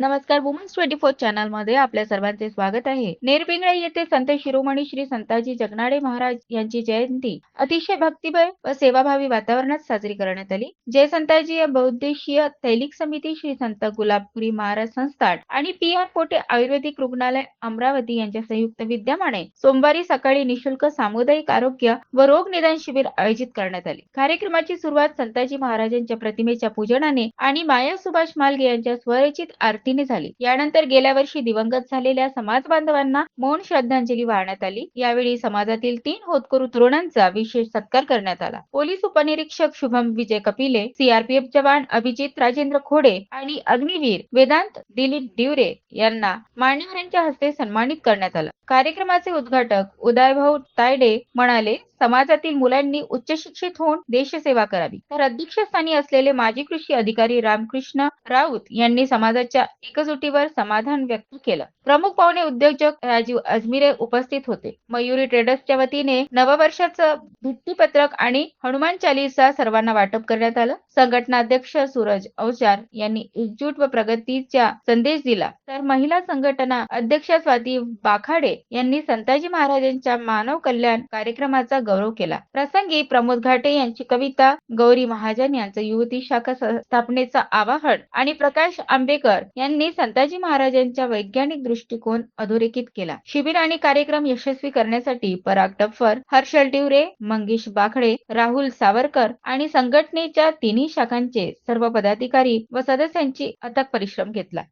नमस्कार. वुमन्स 24 चॅनलमध्ये आपल्या सर्वांचे स्वागत आहे. नेरपिंगळे येथे संत शिरोमणी श्री संताजी जगनाडे महाराज यांची जयंती अतिशय भक्तिमय व सेवाभावी वातावरणात साजरी करण्यात आली. जय संताजी या बहुउद्देशीय तैलिक समिती, श्री संत गुलाबपुरी महाराज संस्थान आणि पी.आर. पोटे आयुर्वेदिक रुग्णालय अमरावती यांच्या संयुक्त विद्यमाने सोमवारी सकाळी निशुल्क सामुदायिक आरोग्य व रोग निदान शिबिर आयोजित करण्यात आले. कार्यक्रमाची सुरुवात संताजी महाराजांच्या प्रतिमेच्या पूजनाने आणि माया सुभाष मालगे यांच्या स्वरचित आरतीने झाली. यानंतर गेल्या वर्षी दिवंगत झालेल्या समाज बांधवांना मौन श्रद्धांजली वाहण्यात आली. यावेळी समाजातील 3 होतकरू तरुणांचा विशेष सत्कार करण्यात आला. पोलीस उपनिरीक्षक शुभम विजय कपिले, सीआरपीएफ जवान अभिजित राजेंद्र खोडे आणि अग्निवीर वेदांत दिलीप दिवरे यांना मान्यवरांच्या हस्ते सन्मानित करण्यात आलं. कार्यक्रमाचे उद्घाटक उदयभाऊ तायडे म्हणाले, समाजातील मुलांनी उच्च शिक्षित होऊन देशसेवा करावी. तर अध्यक्षस्थानी असलेले माजी कृषी अधिकारी रामकृष्ण राऊत यांनी समाजाच्या एकजुटीवर समाधान व्यक्त केलं. प्रमुख पाहुणे उद्योजक राजीव अजमिरे उपस्थित होते. मयुरी ट्रेडर्सच्या वतीने नववर्षाचं भित्तीपत्रक आणि हनुमान चालीसा सर्वांना वाटप करण्यात आलं. संघटना अध्यक्ष सूरज अवचार यांनी एकजूट व प्रगतीचा संदेश दिला. तर महिला संघटना अध्यक्ष स्वाती बाखाडे यांनी संताजी महाराजांच्या मानव कल्याण कार्यक्रमाचा गौरव केला. प्रसंगी प्रमोद घाटे यांची कविता, गौरी महाजन यांचं युवती शाखा स्थापनेचं आवाहन आणि प्रकाश आंबेकर यांनी संताजी महाराजांच्या वैज्ञानिक दृष्टिकोन अधोरेखित केला. शिबिर आणि कार्यक्रम यशस्वी करण्यासाठी पराग टप्पर, हर्षल टिवरे, मंगेश बाखडे, राहुल सावरकर आणि संघटनेच्या तिन्ही शाखांचे सर्व पदाधिकारी व सदस्यांची अथक परिश्रम घेतला.